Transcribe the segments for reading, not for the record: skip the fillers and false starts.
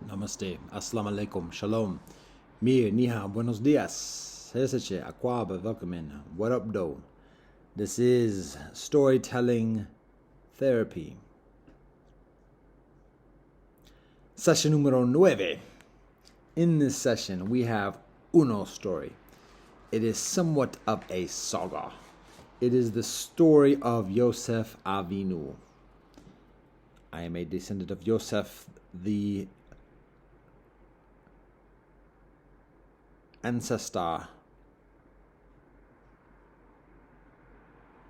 Namaste. Assalamu alaikum. Shalom. Mir, niha, buenos dias. Heseche, akwaba, welcome. What up, though? This is storytelling therapy. Session numero 9. In this session, we have Uno story. It is somewhat of a saga. It is the story of Yosef Avinu. I am a descendant of Yosef, the ancestor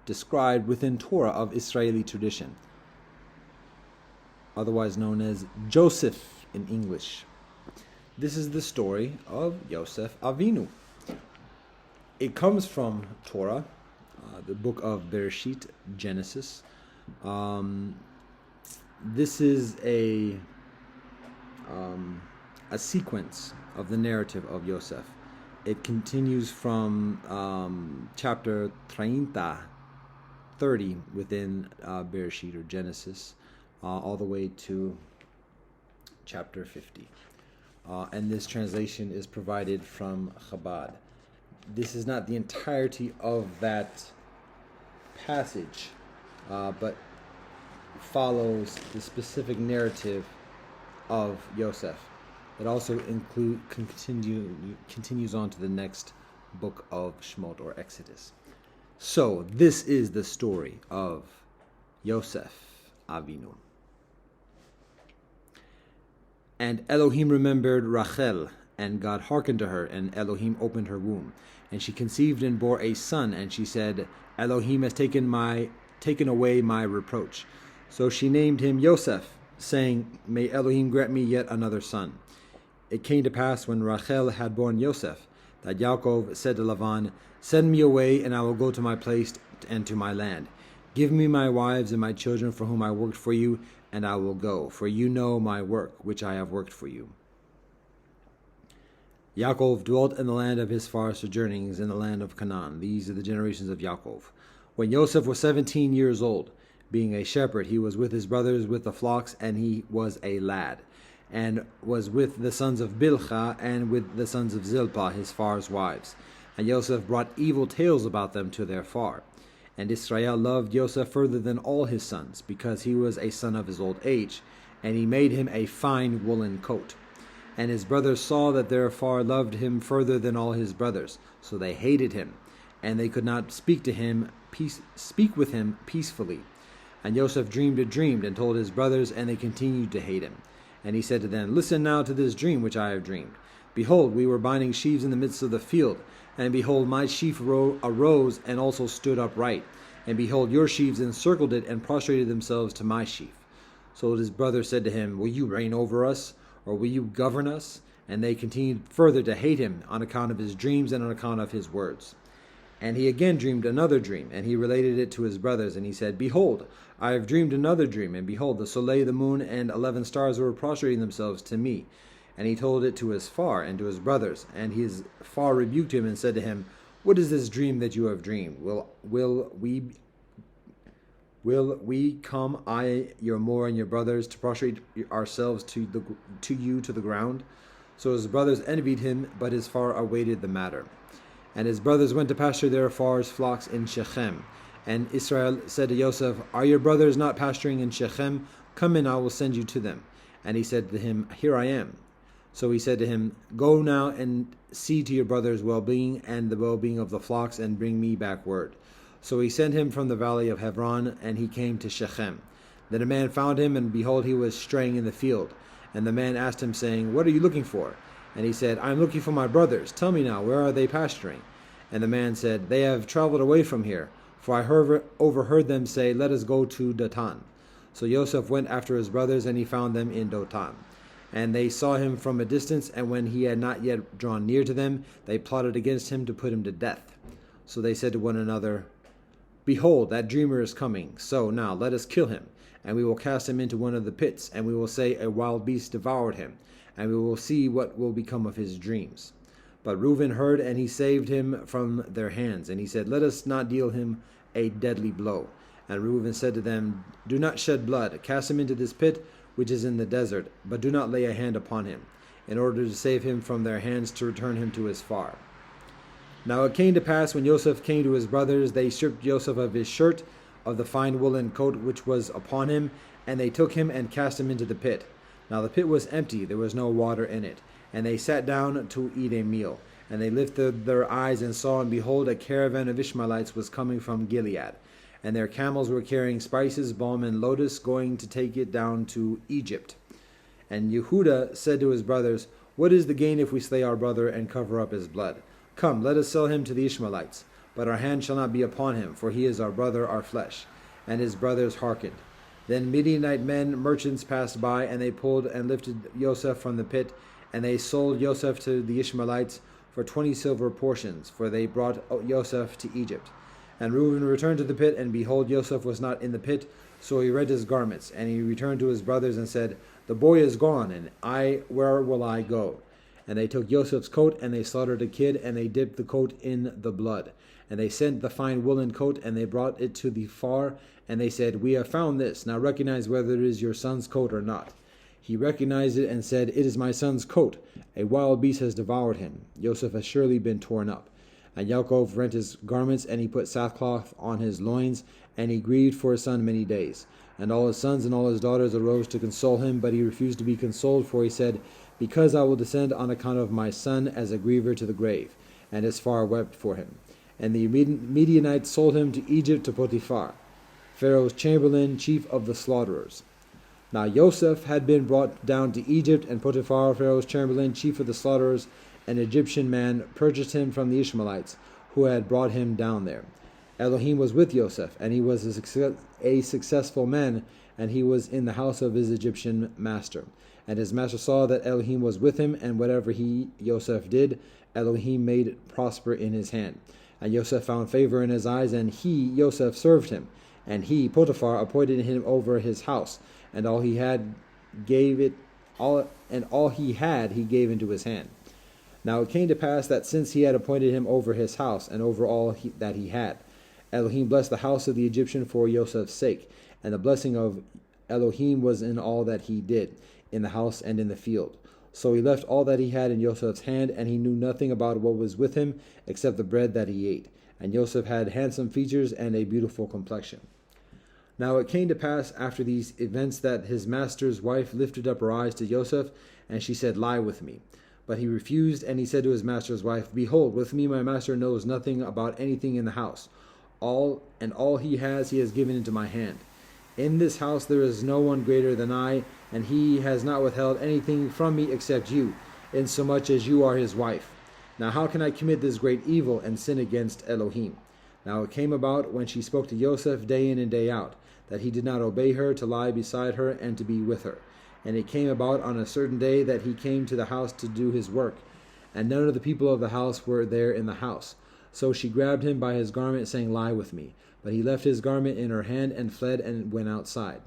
described within Torah of Israeli tradition, otherwise known as Joseph in English. This is the story of Yosef Avinu. It comes from Torah, the book of Bereshit, Genesis. This is a sequence of the narrative of Yosef. It continues from chapter 30 within Bereshit or Genesis, all the way to chapter 50. And this translation is provided from Chabad. This is not the entirety of that passage, but follows the specific narrative of Yosef. It also continues on to the next book of Shemot or Exodus. So this is the story of Yosef Avinu. And Elohim remembered Rachel, and God hearkened to her, and Elohim opened her womb. And she conceived and bore a son, and she said, Elohim has taken away my reproach. So she named him Yosef, saying, May Elohim grant me yet another son. It came to pass when Rachel had borne Yosef, that Yaakov said to Lavan, Send me away, and I will go to my place and to my land. Give me my wives and my children for whom I worked for you, and I will go, for you know my work, which I have worked for you. Yaakov dwelt in the land of his far sojournings, in the land of Canaan. These are the generations of Yaakov. When Yosef was 17 years old, being a shepherd, he was with his brothers with the flocks, and he was a lad, and was with the sons of Bilhah, and with the sons of Zilpah, his far's wives. And Yosef brought evil tales about them to their far. And Israel loved Yosef further than all his sons, because he was a son of his old age, and he made him a fine woolen coat. And his brothers saw that their far loved him further than all his brothers, so they hated him, and they could not speak with him peacefully. And Yosef dreamed a dream, and told his brothers, and they continued to hate him. And he said to them, Listen now to this dream which I have dreamed. Behold, we were binding sheaves in the midst of the field, and behold, my sheaf arose and also stood upright. And behold, your sheaves encircled it and prostrated themselves to my sheaf. So his brothers said to him, Will you reign over us, or will you govern us? And they continued further to hate him on account of his dreams and on account of his words. And he again dreamed another dream, and he related it to his brothers. And he said, Behold, I have dreamed another dream, and behold, the soleil, the moon, and 11 stars were prostrating themselves to me. And he told it to his far and to his brothers. And his far rebuked him and said to him, What is this dream that you have dreamed? Will we come, I, your more, and your brothers, to prostrate ourselves to you to the ground? So his brothers envied him, but his far awaited the matter. And his brothers went to pasture their far's flocks in Shechem. And Israel said to Yosef, Are your brothers not pasturing in Shechem? Come in, I will send you to them. And he said to him, Here I am. So he said to him, Go now and see to your brothers' well-being and the well-being of the flocks, and bring me back word. So he sent him from the valley of Hebron, and he came to Shechem. Then a man found him, and behold, he was straying in the field. And the man asked him, saying, What are you looking for? And he said, I am looking for my brothers. Tell me now, where are they pasturing? And the man said, They have traveled away from here, for I overheard them say, Let us go to Dothan. So Yosef went after his brothers, and he found them in Dothan. And they saw him from a distance, and when he had not yet drawn near to them, they plotted against him to put him to death. So they said to one another, Behold, that dreamer is coming. So now let us kill him, and we will cast him into one of the pits, and we will say, A wild beast devoured him, and we will see what will become of his dreams. But Reuben heard, and he saved him from their hands. And he said, Let us not deal him a deadly blow. And Reuben said to them, Do not shed blood. Cast him into this pit, which is in the desert, but do not lay a hand upon him, in order to save him from their hands to return him to his far. Now it came to pass, when Joseph came to his brothers, they stripped Joseph of his shirt, of the fine woolen coat which was upon him, and they took him and cast him into the pit. Now the pit was empty, there was no water in it. And they sat down to eat a meal. And they lifted their eyes and saw, and behold, a caravan of Ishmaelites was coming from Gilead. And their camels were carrying spices, balm, and lotus, going to take it down to Egypt. And Yehuda said to his brothers, What is the gain if we slay our brother and cover up his blood? Come, let us sell him to the Ishmaelites. But our hand shall not be upon him, for he is our brother, our flesh. And his brothers hearkened. Then Midianite men, merchants, passed by, and they pulled and lifted Joseph from the pit, and they sold Joseph to the Ishmaelites for 20 silver portions, for they brought Joseph to Egypt. And Reuben returned to the pit, and behold, Joseph was not in the pit, so he rent his garments. And he returned to his brothers and said, The boy is gone, and where will I go? And they took Joseph's coat, and they slaughtered a kid, and they dipped the coat in the blood. And they sent the fine woolen coat, and they brought it to the far, and they said, We have found this. Now recognize whether it is your son's coat or not. He recognized it and said, It is my son's coat. A wild beast has devoured him. Joseph has surely been torn up. And Yaakov rent his garments, and he put sackcloth on his loins, and he grieved for his son many days. And all his sons and all his daughters arose to console him, but he refused to be consoled, for he said, Because I will descend on account of my son as a griever to the grave. And his father wept for him. And the Midianites sold him to Egypt to Potiphar, Pharaoh's chamberlain, chief of the slaughterers. Now Joseph had been brought down to Egypt, and Potiphar, Pharaoh's chamberlain, chief of the slaughterers, an Egyptian man, purchased him from the Ishmaelites, who had brought him down there. Elohim was with Joseph, and he was a successful man, and he was in the house of his Egyptian master. And his master saw that Elohim was with him, and whatever Joseph did, Elohim made it prosper in his hand. And Joseph found favor in his eyes, and Joseph, served him. And Potiphar, appointed him over his house, and all he had he gave into his hand. Now it came to pass that since he had appointed him over his house, and over all that he had, Elohim blessed the house of the Egyptian for Joseph's sake, and the blessing of Elohim was in all that he did, in the house and in the field. So he left all that he had in Joseph's hand, and he knew nothing about what was with him, except the bread that he ate. And Joseph had handsome features and a beautiful complexion. Now it came to pass after these events that his master's wife lifted up her eyes to Joseph, and she said, Lie with me. But he refused, and he said to his master's wife, Behold, with me my master knows nothing about anything in the house. All he has given into my hand. In this house there is no one greater than I, and he has not withheld anything from me except you, insomuch as you are his wife. Now how can I commit this great evil and sin against Elohim? Now it came about, when she spoke to Joseph day in and day out, that he did not obey her to lie beside her and to be with her. And it came about on a certain day that he came to the house to do his work, and none of the people of the house were there in the house. So she grabbed him by his garment, saying, Lie with me. But he left his garment in her hand and fled and went outside.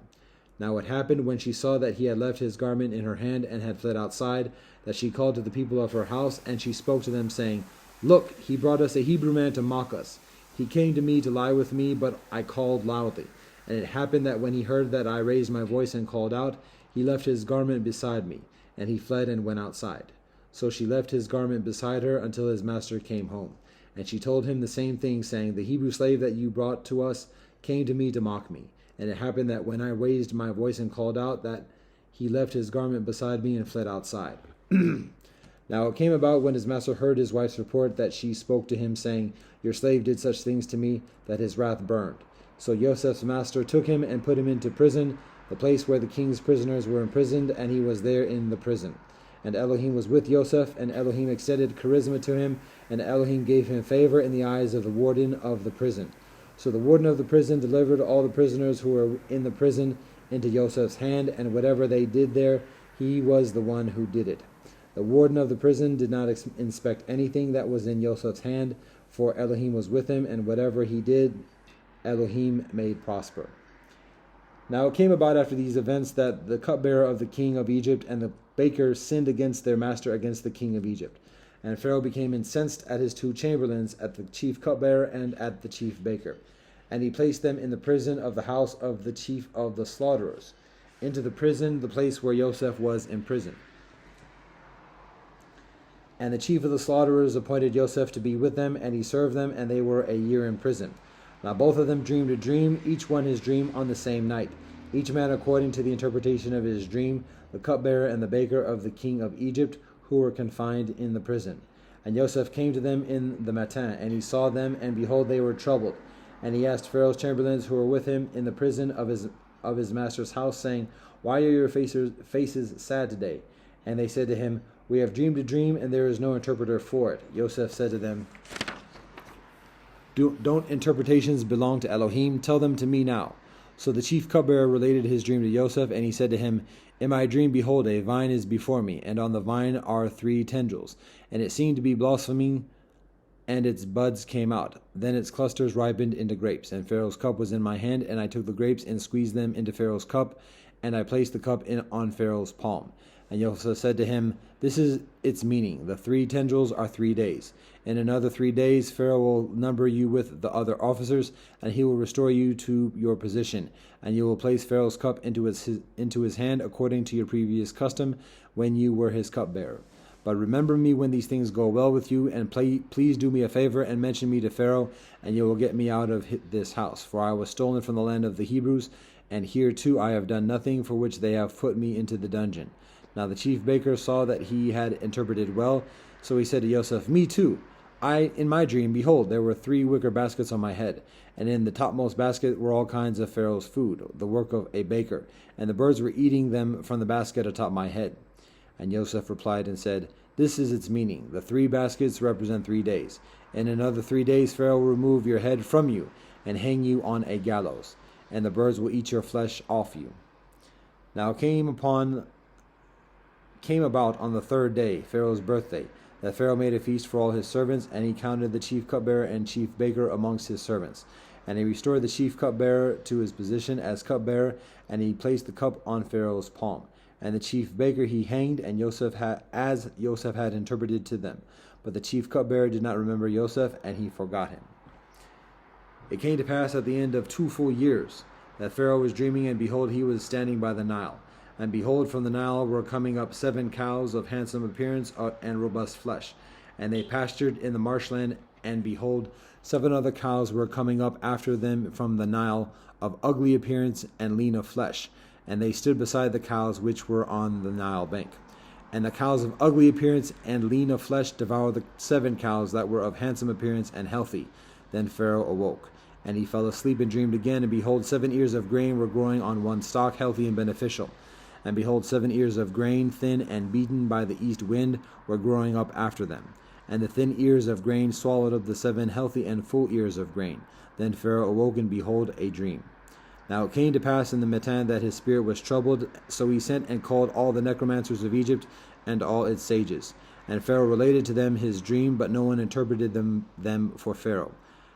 Now it happened, when she saw that he had left his garment in her hand and had fled outside, that she called to the people of her house, and she spoke to them, saying, Look, he brought us a Hebrew man to mock us. He came to me to lie with me, but I called loudly. And it happened that when he heard that I raised my voice and called out, he left his garment beside me, and he fled and went outside. So she left his garment beside her until his master came home. And she told him the same thing, saying, The Hebrew slave that you brought to us came to me to mock me. And it happened that when I raised my voice and called out, that he left his garment beside me and fled outside. Now it came about, when his master heard his wife's report, that she spoke to him, saying, Your slave did such things to me, that his wrath burned. So Joseph's master took him and put him into prison, the place where the king's prisoners were imprisoned, and he was there in the prison. And Elohim was with Joseph, and Elohim extended charisma to him, and Elohim gave him favor in the eyes of the warden of the prison. So the warden of the prison delivered all the prisoners who were in the prison into Joseph's hand, and whatever they did there, he was the one who did it. The warden of the prison did not inspect anything that was in Joseph's hand, for Elohim was with him, and whatever he did, Elohim made prosper. Now it came about after these events that the cupbearer of the king of Egypt and the baker sinned against their master, against the king of Egypt. And Pharaoh became incensed at his two chamberlains, at the chief cupbearer and at the chief baker. And he placed them in the prison of the house of the chief of the slaughterers. into the prison, the place where Joseph was imprisoned. And the chief of the slaughterers appointed Joseph to be with them, and he served them, and they were a year in prison. Now both of them dreamed a dream, each one his dream on the same night, each man according to the interpretation of his dream, the cupbearer and the baker of the king of Egypt, who were confined in the prison. And Joseph came to them in the matin, and he saw them, and behold, they were troubled. And he asked Pharaoh's chamberlains who were with him in the prison of his master's house, saying, Why are your faces sad today? And they said to him, We have dreamed a dream, and there is no interpreter for it. Joseph said to them, Don't interpretations belong to Elohim? Tell them to me now. So the chief cupbearer related his dream to Joseph, and he said to him, In my dream, behold, a vine is before me, and on the vine are 3 tendrils, and it seemed to be blossoming, and its buds came out. Then its clusters ripened into grapes, and Pharaoh's cup was in my hand, and I took the grapes and squeezed them into Pharaoh's cup, and I placed the cup on Pharaoh's palm. And Joseph said to him, This is its meaning. The 3 tendrils are 3 days. In another 3 days Pharaoh will number you with the other officers, and he will restore you to your position. And you will place Pharaoh's cup into his hand according to your previous custom when you were his cupbearer. But remember me when these things go well with you, and please do me a favor and mention me to Pharaoh, and you will get me out of this house. For I was stolen from the land of the Hebrews, and here too I have done nothing for which they have put me into the dungeon. Now the chief baker saw that he had interpreted well, so he said to Joseph, Me too. In my dream, behold, there were 3 wicker baskets on my head, and in the topmost basket were all kinds of Pharaoh's food, the work of a baker, and the birds were eating them from the basket atop my head. And Joseph replied and said, This is its meaning. The 3 baskets represent 3 days. In another 3 days Pharaoh will remove your head from you and hang you on a gallows, and the birds will eat your flesh off you. Now it came about on the 3rd day, Pharaoh's birthday, that Pharaoh made a feast for all his servants, and he counted the chief cupbearer and chief baker amongst his servants. And he restored the chief cupbearer to his position as cupbearer, and he placed the cup on Pharaoh's palm. And the chief baker he hanged, and as Joseph had interpreted to them. But the chief cupbearer did not remember Joseph, and he forgot him. It came to pass at the end of 2 full years that Pharaoh was dreaming, and behold, he was standing by the Nile. And behold, from the Nile were coming up 7 cows of handsome appearance and robust flesh. And they pastured in the marshland, and behold, 7 other cows were coming up after them from the Nile, of ugly appearance and lean of flesh. And they stood beside the cows which were on the Nile bank. And the cows of ugly appearance and lean of flesh devoured the 7 cows that were of handsome appearance and healthy. Then Pharaoh awoke, and he fell asleep and dreamed again, and behold, 7 ears of grain were growing on one stalk, healthy and beneficial. And behold, 7 ears of grain, thin and beaten by the east wind, were growing up after them. And the thin ears of grain swallowed up the 7 healthy and full ears of grain. Then Pharaoh awoke, and behold, a dream. Now it came to pass in the matin that his spirit was troubled, so he sent and called all the necromancers of Egypt and all its sages. And Pharaoh related to them his dream, but no one interpreted them for Pharaoh.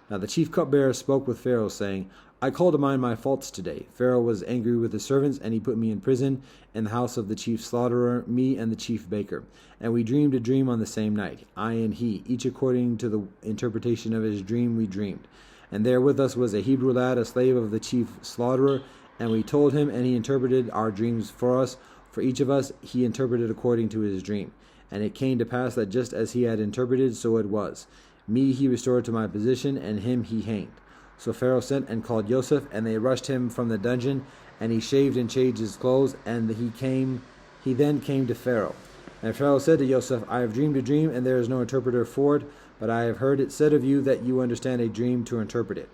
Now the chief cupbearer spoke with Pharaoh, saying, I call to mind my faults today. Pharaoh was angry with his servants, and he put me in prison in the house of the chief slaughterer, me and the chief baker. And we dreamed a dream on the same night, I and he, each according to the interpretation of his dream we dreamed. And there with us was a Hebrew lad, a slave of the chief slaughterer, and we told him, and he interpreted our dreams for us. For each of us he interpreted according to his dream. And it came to pass that just as he had interpreted, so it was. Me he restored to my position, and him he hanged. So Pharaoh sent and called Joseph, and they rushed him from the dungeon, and he shaved and changed his clothes, and he then came to Pharaoh. And Pharaoh said to Joseph, I have dreamed a dream, and there is no interpreter for it, but I have heard it said of you that you understand a dream to interpret it.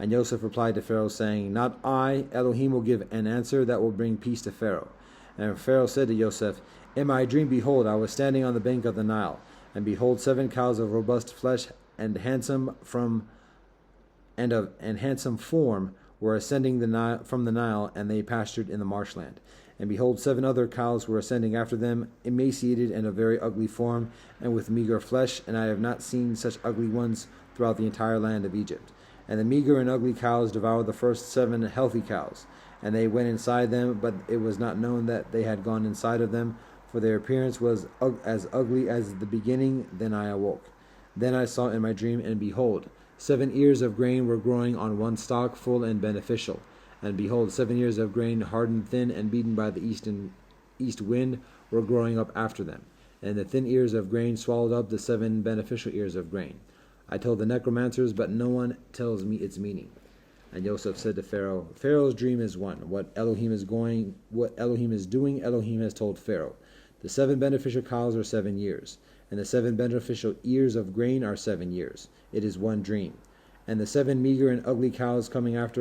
And Joseph replied to Pharaoh, saying, Not I, Elohim will give an answer that will bring peace to Pharaoh. And Pharaoh said to Joseph, In my dream, behold, I was standing on the bank of the Nile, and behold, 7 cows of robust flesh and handsome form were ascending from the Nile, and they pastured in the marshland. And behold, 7 other cows were ascending after them, emaciated and of very ugly form, and with meager flesh, and I have not seen such ugly ones throughout the entire land of Egypt. And the meager and ugly cows devoured the first 7 healthy cows, and they went inside them, but it was not known that they had gone inside of them, for their appearance was as ugly as the beginning. Then I awoke. Then I saw in my dream, and behold, 7 ears of grain were growing on one stalk, full and beneficial. And behold, 7 years of grain, hardened thin and beaten by the east wind, were growing up after them. And the thin ears of grain swallowed up the 7 beneficial ears of grain. I told the necromancers, but no one tells me its meaning. And Joseph said to Pharaoh, Pharaoh's dream is one. What Elohim is doing, Elohim has told Pharaoh. The 7 beneficial cows are 7 years, and the 7 beneficial ears of grain are 7 years. It is one dream. And the 7 meager and ugly cows coming up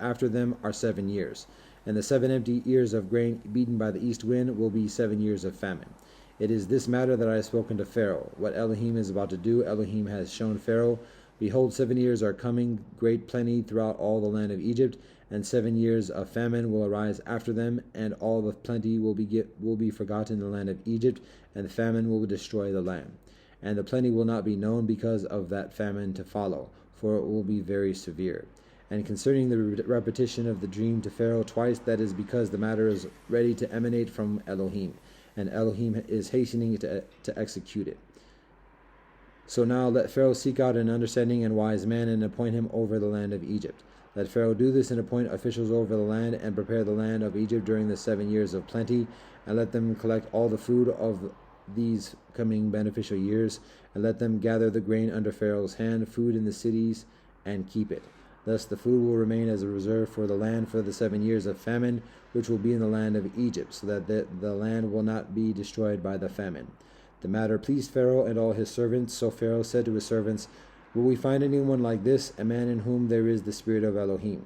after them are 7 years. And the 7 empty ears of grain beaten by the east wind will be 7 years of famine. It is this matter that I have spoken to Pharaoh. What Elohim is about to do, Elohim has shown Pharaoh. Behold, 7 years are coming, great plenty throughout all the land of Egypt, and 7 years of famine will arise after them, and all the plenty will be forgotten in the land of Egypt, and the famine will destroy the land. And the plenty will not be known because of that famine to follow, for it will be very severe. And concerning the repetition of the dream to Pharaoh twice, that is because the matter is ready to emanate from Elohim, and Elohim is hastening to execute it. So now let Pharaoh seek out an understanding and wise man and appoint him over the land of Egypt. Let Pharaoh do this and appoint officials over the land and prepare the land of Egypt during the 7 years of plenty, and let them collect all the food of these coming beneficial years, and let them gather the grain under Pharaoh's hand, food in the cities, and keep it. Thus the food will remain as a reserve for the land for the 7 years of famine, which will be in the land of Egypt, so that the land will not be destroyed by the famine. The matter pleased Pharaoh and all his servants. So Pharaoh said to his servants, Will we find anyone like this, a man in whom there is the spirit of Elohim?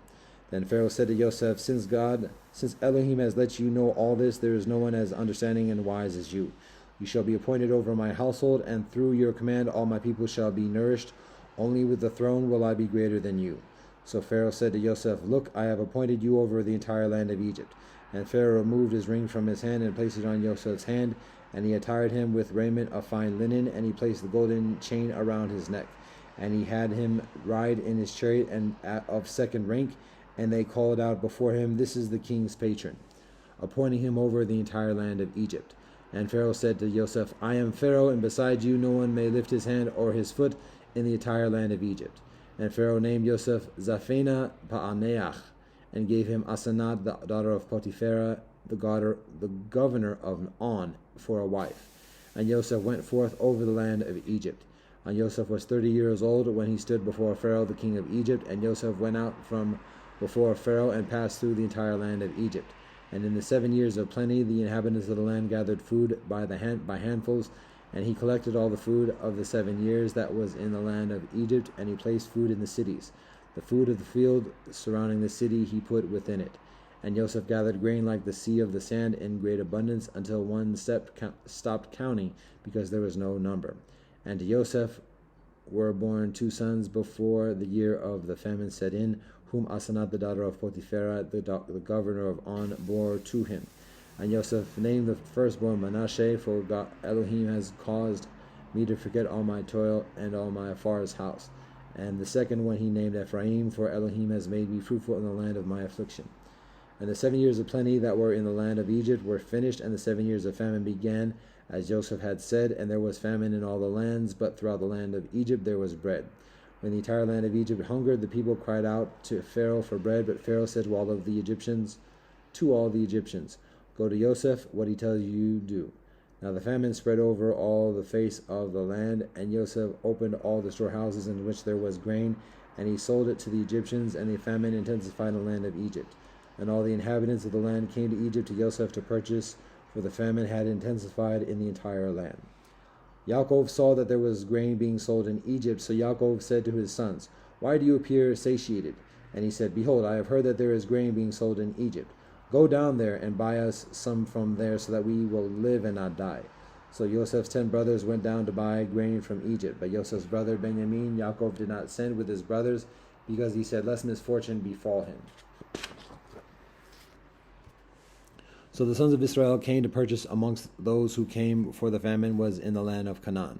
Then Pharaoh said to Joseph, Since Elohim has let you know all this, there is no one as understanding and wise as you. You shall be appointed over my household, and through your command all my people shall be nourished. Only with the throne will I be greater than you. So Pharaoh said to Joseph, Look, I have appointed you over the entire land of Egypt. And Pharaoh removed his ring from his hand and placed it on Joseph's hand, and he attired him with raiment of fine linen, and he placed the golden chain around his neck. And he had him ride in his chariot and of second rank, and they called out before him, This is the king's patron, appointing him over the entire land of Egypt. And Pharaoh said to Joseph, I am Pharaoh, and beside you no one may lift his hand or his foot in the entire land of Egypt. And Pharaoh named Joseph Zaphena Pa'aneach, and gave him Asenat, the daughter of Potiphera, the governor of On, for a wife. And Joseph went forth over the land of Egypt. And Joseph was 30 years old when he stood before Pharaoh, the king of Egypt. And Joseph went out from before Pharaoh and passed through the entire land of Egypt. And in the 7 years of plenty, the inhabitants of the land gathered food by handfuls, and he collected all the food of the 7 years that was in the land of Egypt, and he placed food in the cities. The food of the field surrounding the city he put within it. And Joseph gathered grain like the sea of the sand in great abundance, until one stopped counting, because there was no number. And to Joseph were born 2 sons before the year of the famine set in, whom Asenat, the daughter of Potiphera, the governor of On, bore to him. And Joseph named the firstborn Manasseh, for God, Elohim has caused me to forget all my toil and all my father's house. And the second one he named Ephraim, for Elohim has made me fruitful in the land of my affliction. And the 7 years of plenty that were in the land of Egypt were finished, and the 7 years of famine began, as Joseph had said, and there was famine in all the lands, but throughout the land of Egypt there was bread. When the entire land of Egypt hungered, the people cried out to Pharaoh for bread, but Pharaoh said to all the Egyptians, Go to Joseph, what he tells you do. Now the famine spread over all the face of the land, and Joseph opened all the storehouses in which there was grain, and he sold it to the Egyptians, and the famine intensified in the land of Egypt. And all the inhabitants of the land came to Egypt to Joseph to purchase, for the famine had intensified in the entire land. Yaakov saw that there was grain being sold in Egypt, so Yaakov said to his sons, Why do you appear satiated? And he said, Behold, I have heard that there is grain being sold in Egypt. Go down there and buy us some from there, so that we will live and not die. So Joseph's 10 brothers went down to buy grain from Egypt. But Joseph's brother Benjamin, Yaakov did not send with his brothers, because he said, Lest misfortune befall him. So the sons of Israel came to purchase amongst those who came, for the famine was in the land of Canaan.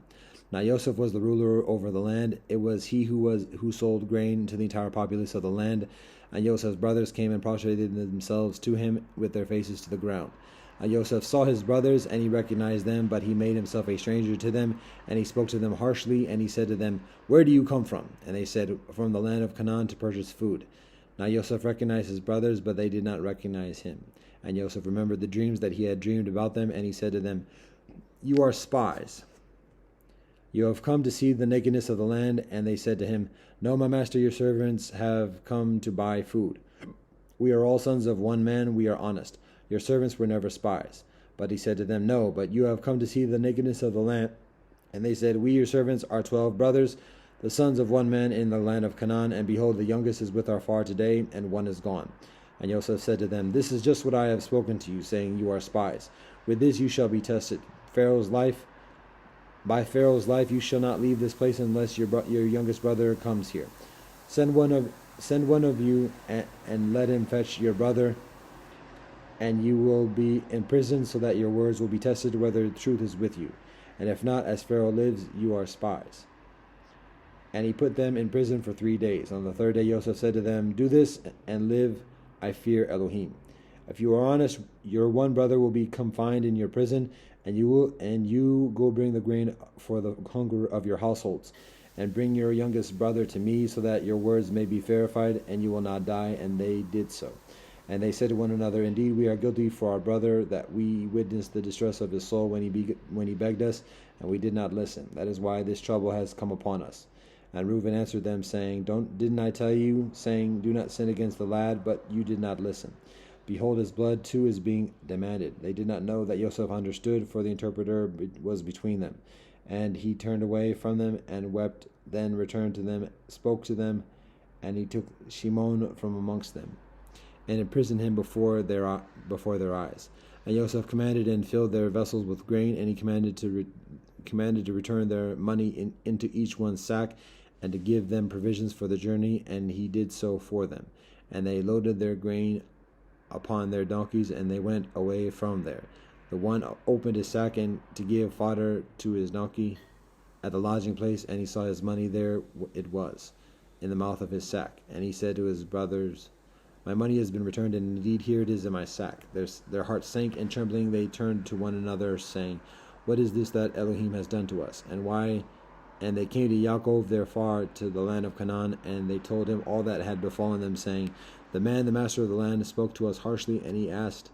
Now Joseph was the ruler over the land. It was he who sold grain to the entire populace of the land. And Joseph's brothers came and prostrated themselves to him with their faces to the ground. And Joseph saw his brothers, and he recognized them, but he made himself a stranger to them, and he spoke to them harshly, and he said to them, Where do you come from? And they said, From the land of Canaan, to purchase food. Now Yosef recognized his brothers, but they did not recognize him. And Yosef remembered the dreams that he had dreamed about them, and he said to them, "You are spies. You have come to see the nakedness of the land." And they said to him, "No, my master, your servants have come to buy food. We are all sons of one man, we are honest. Your servants were never spies." But he said to them, "No, but you have come to see the nakedness of the land." And they said, "We, your servants, are 12 brothers, the sons of one man in the land of Canaan, and behold, the youngest is with our father today, and one is gone." And Joseph said to them, "This is just what I have spoken to you, saying, you are spies. With this you shall be tested. By Pharaoh's life you shall not leave this place unless your youngest brother comes here. Send one of you and let him fetch your brother, and you will be in prison, so that your words will be tested whether the truth is with you. And if not, as Pharaoh lives, you are spies." And he put them in prison for 3 days. On the third day Joseph said to them, "Do this and live. I fear Elohim. If you are honest, your one brother will be confined in your prison, and you go bring the grain for the hunger of your households, and bring your youngest brother to me, so that your words may be verified, and you will not die." And they did so. And they said to one another, "Indeed, we are guilty for our brother, that we witnessed the distress of his soul when he begged us, and we did not listen. That is why this trouble has come upon us." And Reuben answered them, saying, "Didn't I tell you, saying, do not sin against the lad? But you did not listen. Behold, his blood too is being demanded." They did not know that Joseph understood, for the interpreter was between them. And he turned away from them and wept, then returned to them, spoke to them, and he took Shimon from amongst them, and imprisoned him before their eyes. And Joseph commanded and filled their vessels with grain, and he commanded to return their money into each one's sack, and to give them provisions for the journey, and he did so for them. And they loaded their grain upon their donkeys, and they went away from there. The one opened his sack and to give fodder to his donkey at the lodging place, and he saw his money, there it was, in the mouth of his sack. And he said to his brothers, "My money has been returned, and indeed here it is in my sack." Their hearts sank, and trembling they turned to one another, saying, "What is this that Elohim has done to us? And why?" And they came to Yaakov their far to the land of Canaan, and they told him all that had befallen them, saying, "The man, the master of the land, spoke to us harshly, and he asked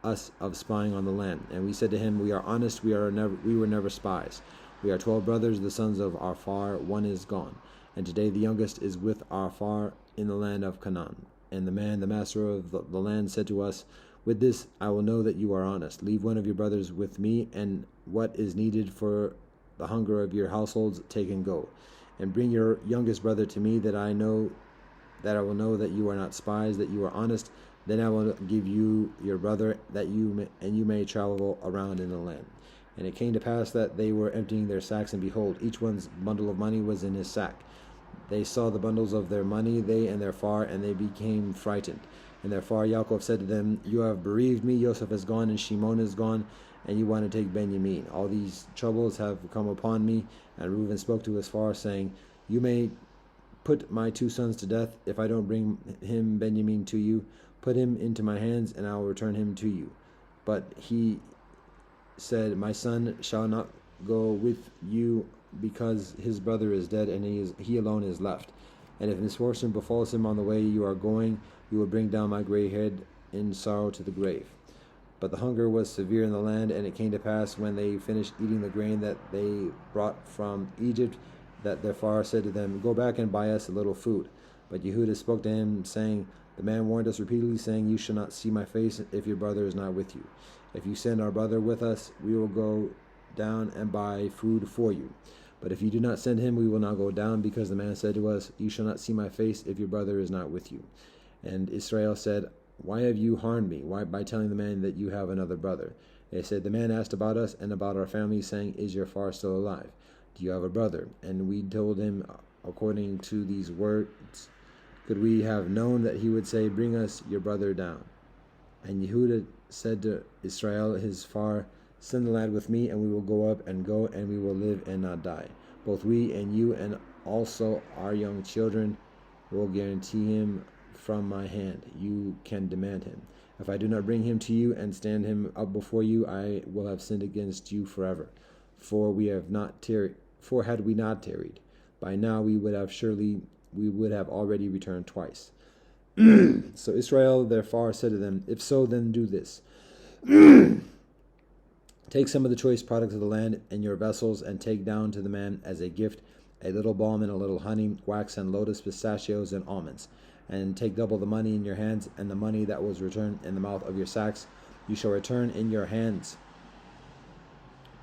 us of spying on the land. And we said to him, We are honest, we were never spies. We are 12 brothers, the sons of our far, one is gone. And today the youngest is with our far in the land of Canaan." And the man, the master of the land, said to us, "With this I will know that you are honest. Leave one of your brothers with me, and what is needed for the hunger of your households, take and go. And bring your youngest brother to me, that I will know that you are not spies, that you are honest. Then I will give you your brother, that you may travel around in the land." And it came to pass that they were emptying their sacks, and behold, each one's bundle of money was in his sack. They saw the bundles of their money, they and their far, and they became frightened. And their far Yaakov said to them, "You have bereaved me. Joseph is gone, and Shimon is gone, and you want to take Benjamin. All these troubles have come upon me." And Reuben spoke to his far, saying, "You may put my 2 sons to death if I don't bring him Benjamin to you. Put him into my hands, and I will return him to you." But he said, "My son shall not go with you, because his brother is dead, and he alone is left. And if misfortune befalls him on the way you are going, you will bring down my gray head in sorrow to the grave." But the hunger was severe in the land, and it came to pass, when they finished eating the grain that they brought from Egypt, that their father said to them, "Go back and buy us a little food." But Yehudah spoke to him, saying, "The man warned us repeatedly, saying, You shall not see my face if your brother is not with you. If you send our brother with us, we will go down and buy food for you. But if you do not send him, we will not go down, because the man said to us, You shall not see my face if your brother is not with you." And Israel said, "Why have you harmed me? Why by telling the man that you have another brother?" They said, "The man asked about us and about our family, saying, Is your far still alive? Do you have a brother?" And we told him according to these words. Could we have known that he would say, "Bring us your brother down"? And Yehudah said to Israel his far, "Send the lad with me, and we will go up and go, and we will live and not die. Both we and you, and also our young children, will guarantee him from my hand. You can demand him. If I do not bring him to you and stand him up before you, I will have sinned against you forever. For had we not tarried, by now we would have already returned twice." So Israel therefore said to them, If so, then do this. Take some of the choice products of the land in your vessels, and take down to the man as a gift a little balm and a little honey, wax and lotus, pistachios and almonds. And take double the money in your hands, and the money that was returned in the mouth of your sacks you shall return in your hands.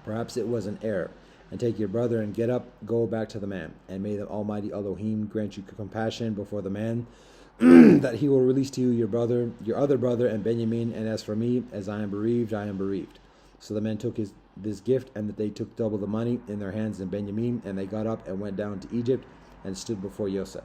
Perhaps it was an error. And take your brother and get up, go back to the man. And may the Almighty Elohim grant you compassion before the man, that he will release to you your other brother, and Benjamin. And as for me, as I am bereaved, I am bereaved. So the men took this gift, and that they took double the money in their hands in Benjamin, and they got up and went down to Egypt and stood before Joseph.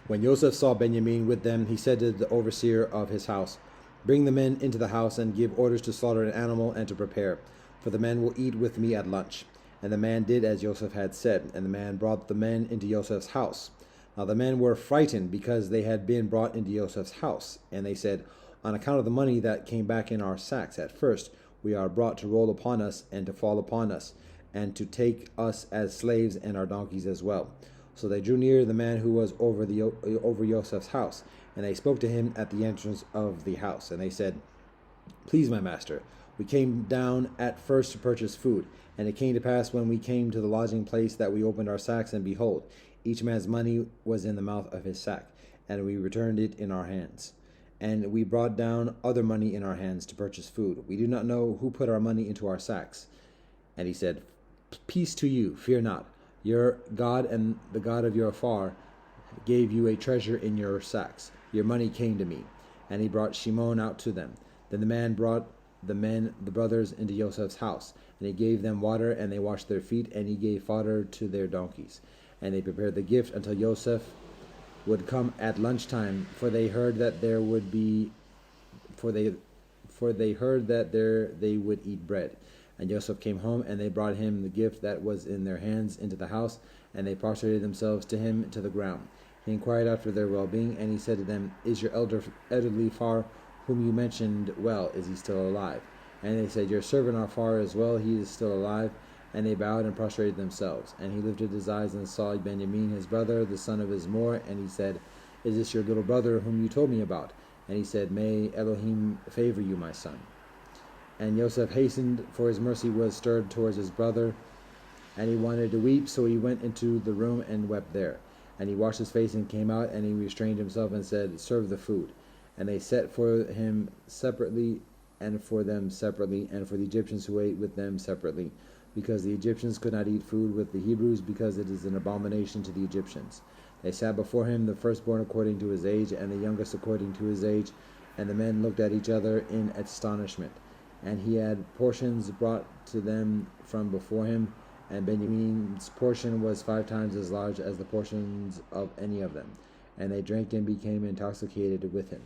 When Joseph saw Benjamin with them, he said to the overseer of his house, Bring the men into the house, and give orders to slaughter an animal and to prepare, for the men will eat with me at lunch. And the man did as Joseph had said, and the man brought the men into Joseph's house. Now the men were frightened because they had been brought into Joseph's house, and they said, On account of the money that came back in our sacks at first, we are brought to roll upon us and to fall upon us, and to take us as slaves and our donkeys as well. So they drew near the man who was over Joseph's house, and they spoke to him at the entrance of the house. And they said, Please, my master, we came down at first to purchase food. And it came to pass when we came to the lodging place that we opened our sacks, and behold, each man's money was in the mouth of his sack, and we returned it in our hands. And we brought down other money in our hands to purchase food. We do not know who put our money into our sacks. And he said, Peace to you, fear not. Your God and the God of your far gave you a treasure in your sacks. Your money came to me. And he brought Shimon out to them. Then the man brought the brothers, into Joseph's house. And he gave them water, and they washed their feet, and he gave fodder to their donkeys. And they prepared the gift until Joseph would come at lunchtime, for they heard that they would eat bread. And Joseph came home, and they brought him the gift that was in their hands into the house, and they prostrated themselves to him to the ground. He inquired after their well-being, and he said to them, Is your elderly far, whom you mentioned well, is he still alive? And they said, Your servant our far is well, he is still alive. And they bowed and prostrated themselves. And he lifted his eyes and saw Benjamin his brother, the son of his Mor, and he said, Is this your little brother whom you told me about? And he said, May Elohim favor you, my son. And Joseph hastened, for his mercy was stirred towards his brother, and he wanted to weep, so he went into the room and wept there. And he washed his face and came out, and he restrained himself and said, Serve the food. And they set for him separately, and for them separately, and for the Egyptians who ate with them separately, because the Egyptians could not eat food with the Hebrews, because it is an abomination to the Egyptians. They sat before him, the firstborn according to his age, and the youngest according to his age. And the men looked at each other in astonishment. And he had portions brought to them from before him, and Benjamin's portion was 5 times as large as the portions of any of them. And they drank and became intoxicated with him.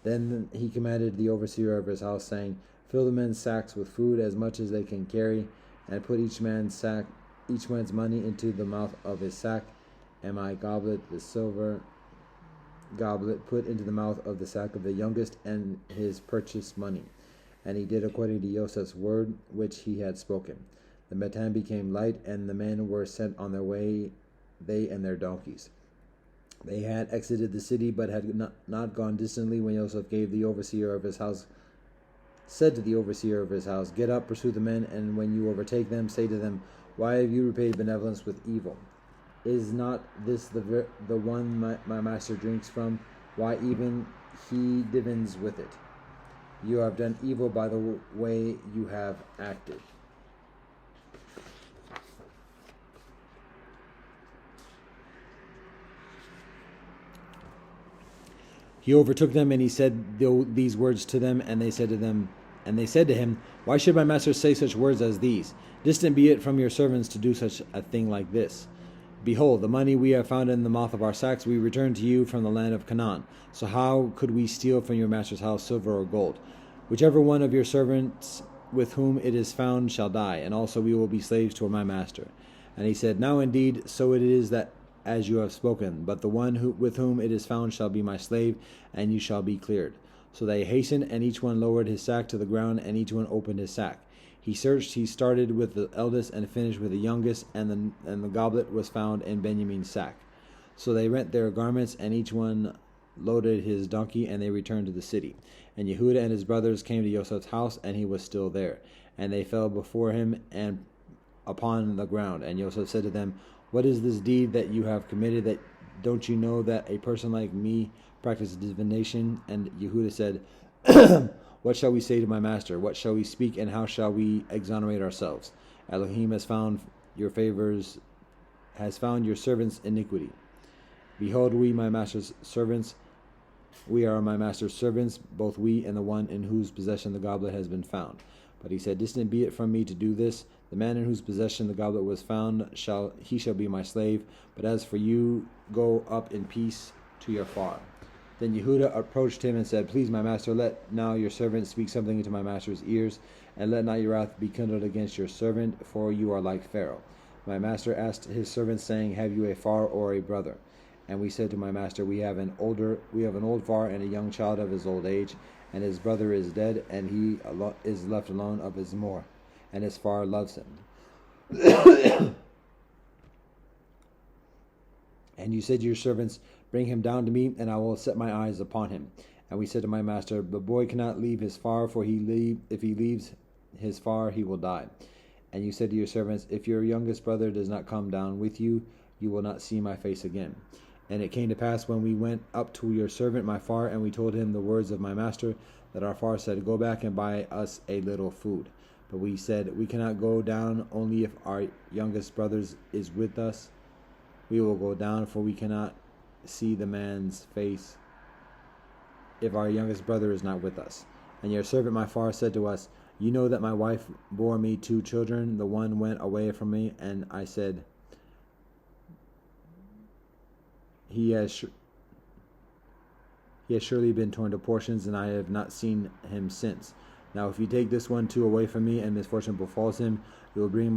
Then he commanded the overseer of his house, saying, Fill the men's sacks with food as much as they can carry, and put each man's money into the mouth of his sack, and my goblet, the silver goblet, put into the mouth of the sack of the youngest, and his purchase money. And he did according to Joseph's word, which he had spoken. The bedtime became light, and the men were sent on their way, they and their donkeys. They had exited the city, but had not gone distantly, when Joseph said to the overseer of his house, Get up, pursue the men, and when you overtake them, say to them, Why have you repaid benevolence with evil? Is not this the one my master drinks from? Why even he divines with it? You have done evil by the way you have acted. He overtook them, and he said these words to them, and they said to him, Why should my master say such words as these? Distant be it from your servants to do such a thing like this. Behold, the money we have found in the mouth of our sacks we return to you from the land of Canaan. So how could we steal from your master's house silver or gold? Whichever one of your servants with whom it is found shall die, and also we will be slaves to my master. And he said, Now indeed, so it is that as you have spoken, but the one with whom it is found shall be my slave, and you shall be cleared. So they hastened, and each one lowered his sack to the ground, and each one opened his sack. He searched, he started with the eldest and finished with the youngest, and the goblet was found in Benjamin's sack. So they rent their garments, and each one loaded his donkey, and they returned to the city. And Yehuda and his brothers came to Joseph's house, and he was still there. And they fell before him and upon the ground. And Joseph said to them, "What is this deed that you have committed? That don't you know that a person like me practices divination?" And Yehuda said, "What shall we say to my master? What shall we speak, and how shall we exonerate ourselves? Elohim has found your servants' iniquity. Behold, we are my master's servants, both we and the one in whose possession the goblet has been found." But he said, "Distant be it from me to do this. The man in whose possession the goblet was found shall be my slave. But as for you, go up in peace to your father." Then Yehuda approached him and said, "Please, my master, let now your servant speak something into my master's ears, and let not your wrath be kindled against your servant, for you are like Pharaoh." My master asked his servants, saying, "Have you a far or a brother?" And we said to my master, "We have an old far and a young child of his old age, and his brother is dead, and he is left alone of his more, and his far loves him." And you said to your servants, "Bring him down to me, and I will set my eyes upon him." And we said to my master, "The boy cannot leave his far, for if he leaves his far, he will die." And you said to your servants, "If your youngest brother does not come down with you, you will not see my face again." And it came to pass, when we went up to your servant my far, and we told him the words of my master, that our far said, "Go back and buy us a little food." But we said, "We cannot go down, only if our youngest brother is with us. We will go down, for we cannot see the man's face if our youngest brother is not with us." And your servant my far said to us, "You know that my wife bore me 2 children. The one went away from me, and I said, He has surely been torn to portions, and I have not seen him since. Now if you take this one too away from me, and misfortune befalls him, you will bring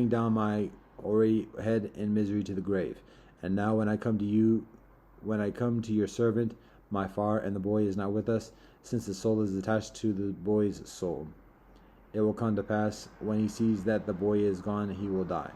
down my hoary head in misery to the grave. And now when I come to your servant my far, and the boy is not with us, since the soul is attached to the boy's soul, it will come to pass, when he sees that the boy is gone, he will die.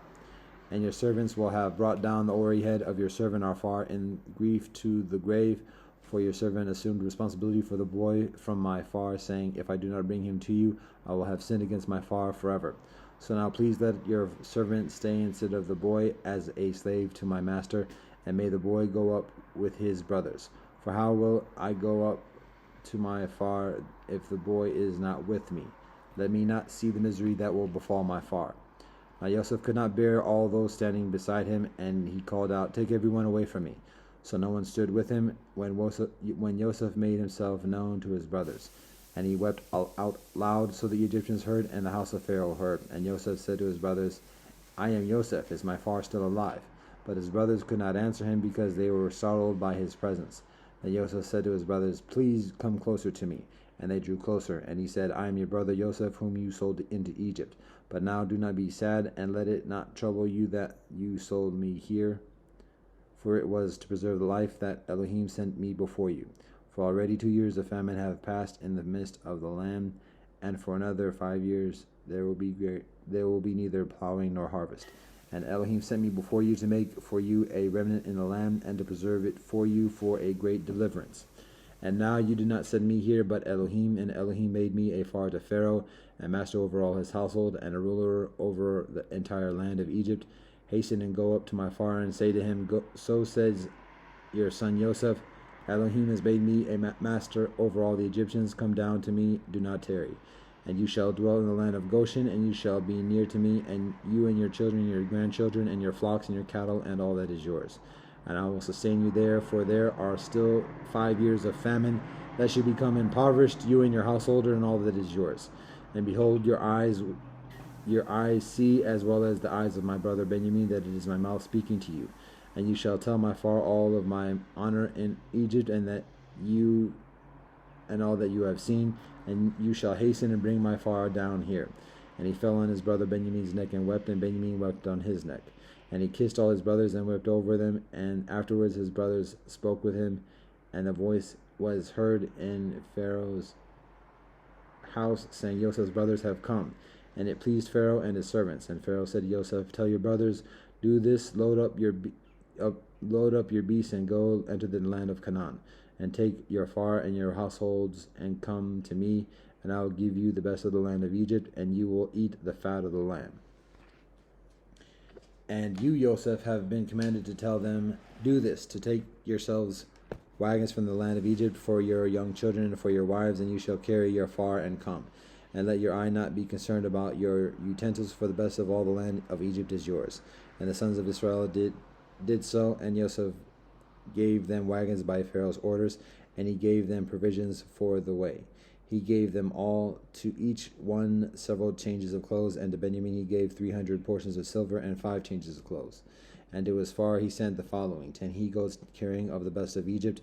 And your servants will have brought down the hoary head of your servant our far in grief to the grave, for your servant assumed responsibility for the boy from my far, saying, If I do not bring him to you, I will have sinned against my far forever. So now please let your servant stay instead of the boy as a slave to my master, and may the boy go up with his brothers. For how will I go up to my far if the boy is not with me? Let me not see the misery that will befall my far." Now Joseph could not bear all those standing beside him, and he called out, "Take everyone away from me." So no one stood with him when Joseph made himself known to his brothers. And he wept out loud, so the Egyptians heard, and the house of Pharaoh heard. And Joseph said to his brothers, "I am Joseph. Is my far still alive?" But his brothers could not answer him, because they were startled by his presence. Then Joseph said to his brothers, "Please come closer to me." And they drew closer. And he said, "I am your brother Joseph, whom you sold into Egypt. But now do not be sad, and let it not trouble you that you sold me here. For it was to preserve the life that Elohim sent me before you. For already 2 years of famine have passed in the midst of the land, and for another 5 years there will be neither plowing nor harvest. And Elohim sent me before you to make for you a remnant in the land, and to preserve it for you for a great deliverance. And now you did not send me here, but Elohim, and Elohim made me a far to Pharaoh, and master over all his household, and a ruler over the entire land of Egypt. Hasten and go up to my far, and say to him, So says your son Joseph, Elohim has made me a master over all the Egyptians. Come down to me, do not tarry. And you shall dwell in the land of Goshen, and you shall be near to me, and you and your children, and your grandchildren, and your flocks, and your cattle, and all that is yours. And I will sustain you there, for there are still 5 years of famine, that should become impoverished, you and your householder, and all that is yours. And behold, your eyes see, as well as the eyes of my brother Benjamin, that it is my mouth speaking to you. And you shall tell my far all of my honor in Egypt, and all that you have seen, and you shall hasten and bring my far down here. And he fell on his brother Benjamin's neck and wept, and Benjamin wept on his neck. And he kissed all his brothers and wept over them. And afterwards his brothers spoke with him, and a voice was heard in Pharaoh's house, saying, Joseph's brothers have come. And it pleased Pharaoh and his servants. And Pharaoh said to Joseph, Tell your brothers, do this, load up your beasts and go enter the land of Canaan, and take your far and your households, and come to me, and I will give you the best of the land of Egypt, and you will eat the fat of the land. And you, Joseph, have been commanded to tell them, Do this, to take yourselves wagons from the land of Egypt for your young children and for your wives, and you shall carry your far and come. And let your eye not be concerned about your utensils, for the best of all the land of Egypt is yours. And the sons of Israel did so, and Joseph gave them wagons by Pharaoh's orders, and he gave them provisions for the way. He gave them all, to each one several changes of clothes, and to Benjamin he gave 300 portions of silver and 5 changes of clothes. And to his far he sent the following: 10 he-goats carrying of the best of Egypt,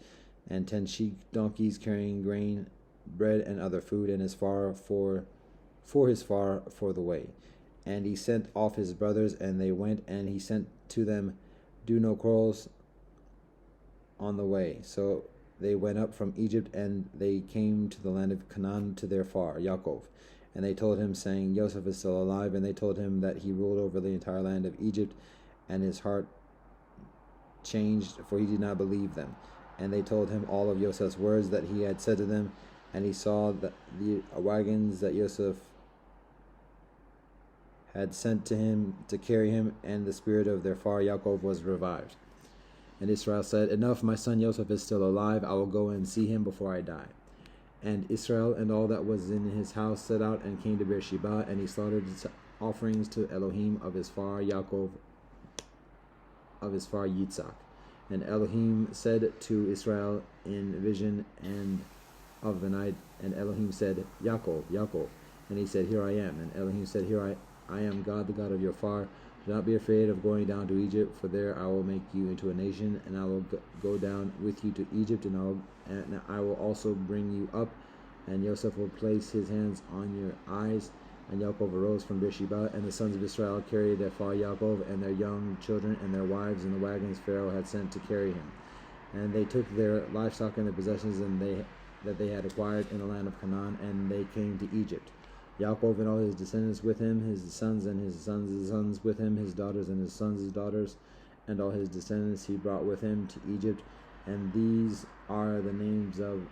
and 10 sheep-donkeys carrying grain, bread, and other food, and his far for his far for the way. And he sent off his brothers, and they went, and he sent to them, Do no quarrels on the way. So they went up from Egypt, and they came to the land of Canaan to their far, Yaakov. And they told him, saying, Joseph is still alive. And they told him that he ruled over the entire land of Egypt, and his heart changed, for he did not believe them. And they told him all of Joseph's words that he had said to them, and he saw that the wagons that Joseph had sent to him to carry him, and the spirit of their far Yaakov was revived. And Israel said, Enough, my son Joseph is still alive. I will go and see him before I die. And Israel and all that was in his house set out and came to Beersheba, and he slaughtered offerings to Elohim of his far Yaakov, of his far Yitzhak. And Elohim said to Israel in vision and of the night, and Elohim said, Yaakov, Yaakov. And he said, Here I am. And Elohim said, Here I am, God, the God of your far. Do not be afraid of going down to Egypt, for there I will make you into a nation, and I will go down with you to Egypt, and I will also bring you up, and Joseph will place his hands on your eyes. And Yaakov arose from Beersheba, and the sons of Israel carried their far Yaakov and their young children and their wives in the wagons Pharaoh had sent to carry him. And they took their livestock and their possessions that they had acquired in the land of Canaan, and they came to Egypt. Yaakov and all his descendants with him, his sons and his sons' sons with him, his daughters and his sons' daughters, and all his descendants he brought with him to Egypt. And these are the names of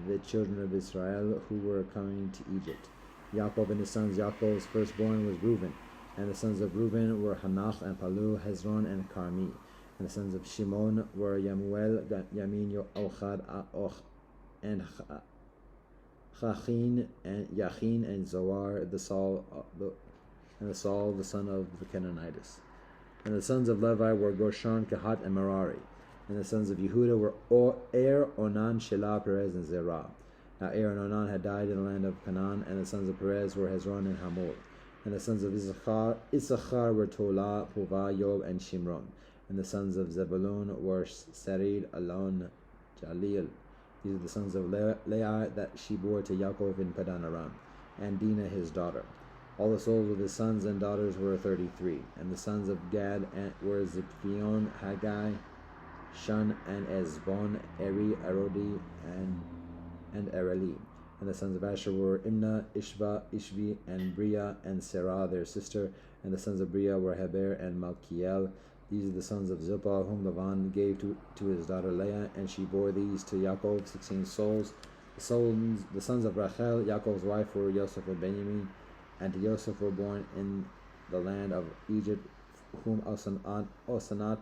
the children of Israel who were coming to Egypt. Yaakov and his sons. Yaakov's firstborn was Reuben, and the sons of Reuben were Hanach and Palu, Hezron and Carmi. And the sons of Shimon were Yamuel, Yamin, Ochad, and Chachin, and Yachin, and Zoar, the Saul, the son of the Canaanites. And the sons of Levi were Gershon, Kehat, and Merari. And the sons of Yehuda were Onan, Shelah, Perez, and Zerah. Now Er and Onan had died in the land of Canaan, and the sons of Perez were Hezron and Hamor. And the sons of Issachar were Tola, Puvah, Yob, and Shimron. And the sons of Zebulun were Serid, Alon, Jalil. These are the sons of Leah that she bore to Yaakov in Padan Aram, and Dinah his daughter. All the souls of his sons and daughters were 33. And the sons of Gad were Ziphion, Haggai, Shun, and Ezbon, Eri, Arodi, and Ereli. And the sons of Asher were Imnah, Ishvi, and Bria, and Sarah their sister. And the sons of Bria were Heber and Malkiel. These are the sons of Zilpah, whom Laban gave to his daughter Leah, and she bore these to Yaakov, 16 souls. The sons of Rachel, Yaakov's wife, were Joseph and Benjamin, and to Joseph were born in the land of Egypt, whom Osanat,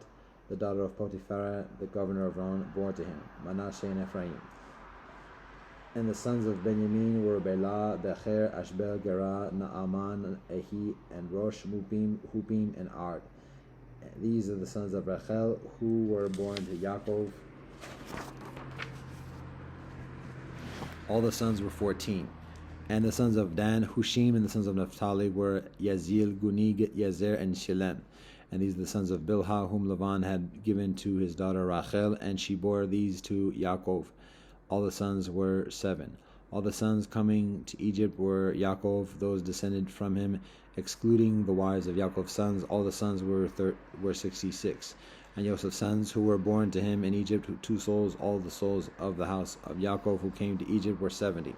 the daughter of Potiphar, the governor of On, bore to him, Manasseh and Ephraim. And the sons of Benjamin were Bela, Becher, Ashbel, Gerah, Naaman, Ehi, and Rosh, Hupim, and Ard. These are the sons of Rachel, who were born to Yaakov. All the sons were 14. And the sons of Dan, Hushim, and the sons of Naphtali were Yazil, Gunig, Yezer, and Shilem. And these are the sons of Bilhah, whom Laban had given to his daughter Rachel, and she bore these to Yaakov. All the sons were 7. All the sons coming to Egypt were Yaakov, those descended from him, excluding the wives of Yaakov's sons. All the sons were 66. And Joseph's sons who were born to him in Egypt, 2 souls. All the souls of the house of Yaakov who came to Egypt were 70.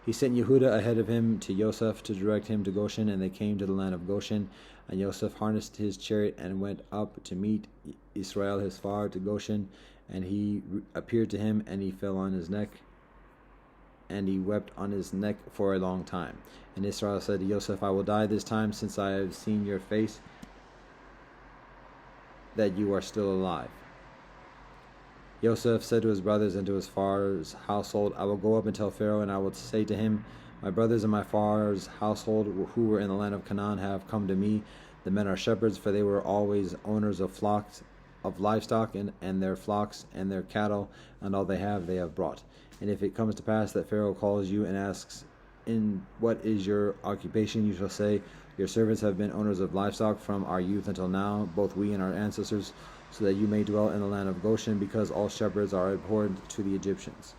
He sent Yehuda ahead of him to Joseph to direct him to Goshen, and they came to the land of Goshen. And Joseph harnessed his chariot and went up to meet Israel his father to Goshen. And he appeared to him, and he fell on his neck, and he wept on his neck for a long time. And Israel said to Joseph, I will die this time, since I have seen your face, that you are still alive. Joseph said to his brothers and to his father's household, I will go up and tell Pharaoh, and I will say to him, my brothers and my father's household who were in the land of Canaan have come to me. The men are shepherds, for they were always owners of flocks, of livestock, and their flocks and their cattle, and all they have brought. And if it comes to pass that Pharaoh calls you and asks, in what is your occupation, you shall say, your servants have been owners of livestock from our youth until now, both we and our ancestors, so that you may dwell in the land of Goshen, because all shepherds are abhorrent to the Egyptians.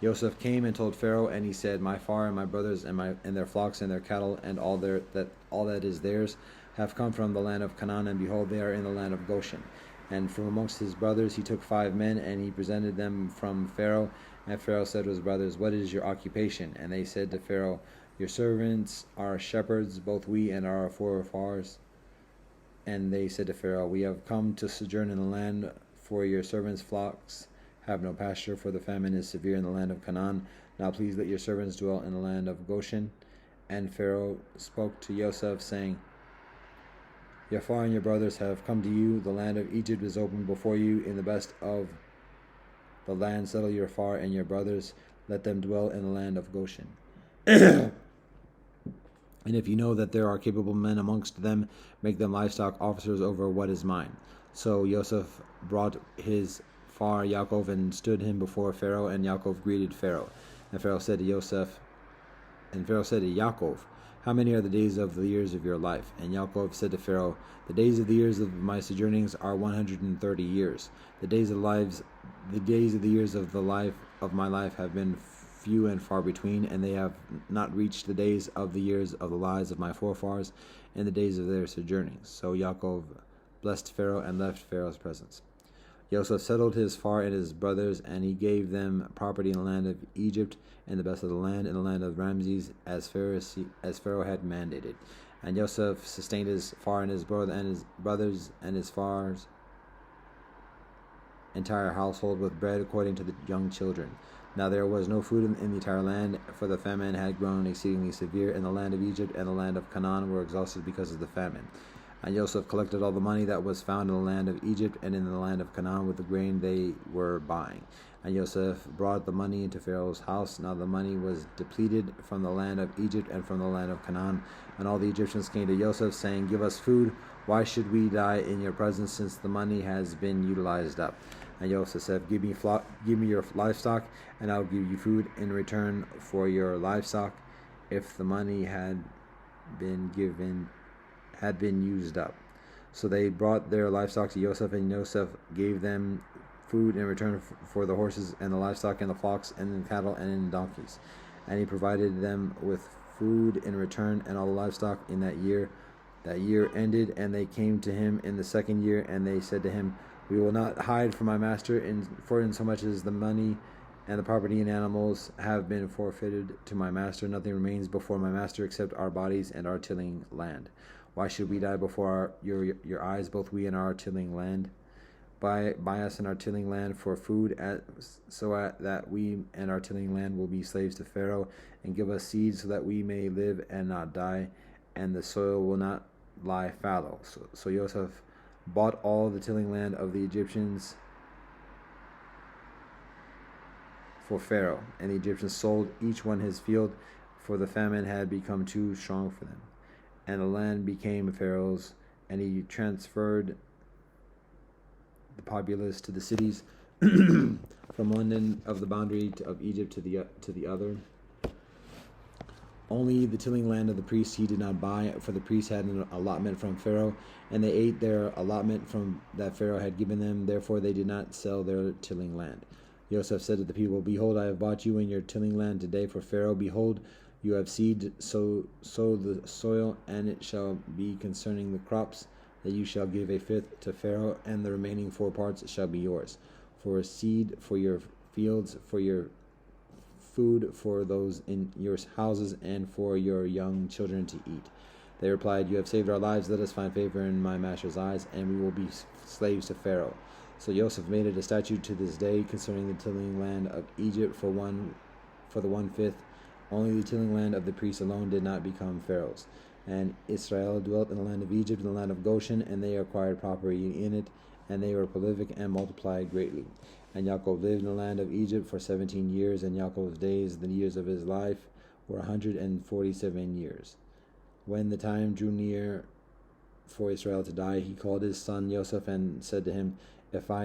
Joseph came and told Pharaoh, and he said, my father and my brothers and their flocks and their cattle and all that is theirs have come from the land of Canaan, and behold, they are in the land of Goshen. And from amongst his brothers he took 5 men, and he presented them from Pharaoh. And Pharaoh said to his brothers, what is your occupation? And they said to Pharaoh, your servants are shepherds, both we and our forefathers. And they said to Pharaoh, we have come to sojourn in the land, for your servants' flocks have no pasture, for the famine is severe in the land of Canaan. Now please let your servants dwell in the land of Goshen. And Pharaoh spoke to Joseph, saying, your father and your brothers have come to you. The land of Egypt is open before you. In the best of the land settle your father and your brothers. Let them dwell in the land of Goshen. And if you know that there are capable men amongst them, make them livestock officers over what is mine. So Joseph brought his father Yaakov and stood him before Pharaoh, and Yaakov greeted Pharaoh. And Pharaoh said to Yaakov, how many are the days of the years of your life? And Yaakov said to Pharaoh, the days of the years of my sojournings are 130 years. The days of the years of the life of my life have been few and far between, and they have not reached the days of the years of the lives of my forefathers in the days of their sojournings. So Yaakov blessed Pharaoh and left Pharaoh's presence. Joseph settled his father and his brothers, and he gave them property in the land of Egypt, in the best of the land, in the land of Ramses, as Pharaoh had mandated. And Joseph sustained his father and his brother and his brothers and his father's entire household with bread according to the young children. Now there was no food in the entire land, for the famine had grown exceedingly severe in the land of Egypt, and the land of Canaan were exhausted because of the famine. And Joseph collected all the money that was found in the land of Egypt and in the land of Canaan with the grain they were buying. And Joseph brought the money into Pharaoh's house. Now the money was depleted from the land of Egypt and from the land of Canaan. And all the Egyptians came to Joseph, saying, give us food. Why should we die in your presence, since the money has been utilized up? And Joseph said, give me your livestock, and I'll give you food in return for your livestock, if the money had been used up. So they brought their livestock to Joseph, and Joseph gave them food in return for the horses and the livestock and the flocks and the cattle and the donkeys. And he provided them with food in return and all the livestock in that year. That year ended, and they came to him in the 2nd year, and they said to him, we will not hide from my master, for insomuch as the money and the property and animals have been forfeited to my master, nothing remains before my master except our bodies and our tilling land. Why should we die before your eyes, both we and our tilling land? Buy us and our tilling land for food, that we and our tilling land will be slaves to Pharaoh, and give us seed so that we may live and not die, and the soil will not lie fallow. So Joseph bought all the tilling land of the Egyptians for Pharaoh, and the Egyptians sold each one his field, for the famine had become too strong for them. And the land became Pharaoh's, and he transferred the populace to the cities from one end of the boundary of Egypt to the other. Only the tilling land of the priests he did not buy, for the priests had an allotment from Pharaoh, and they ate their allotment from that Pharaoh had given them. Therefore they did not sell their tilling land. Yosef said to the people, Behold, I have bought you and your tilling land today for Pharaoh. Behold, you have seed, sow the soil, and it shall be concerning the crops, that you shall give a fifth to Pharaoh, and the remaining 4 parts shall be yours, for a seed, for your fields, for your food, for those in your houses, and for your young children to eat. They replied, You have saved our lives. Let us find favor in my master's eyes, and we will be slaves to Pharaoh. So Joseph made it a statute to this day concerning the tilling land of Egypt for the 1/5. Only the tilling land of the priests alone did not become Pharaoh's. And Israel dwelt in the land of Egypt, in the land of Goshen, and they acquired property in it, and they were prolific and multiplied greatly. And Yaakov lived in the land of Egypt for 17 years, and Yaakov's days, the years of his life, were 147 years. When the time drew near for Israel to die, he called his son Joseph and said to him, If I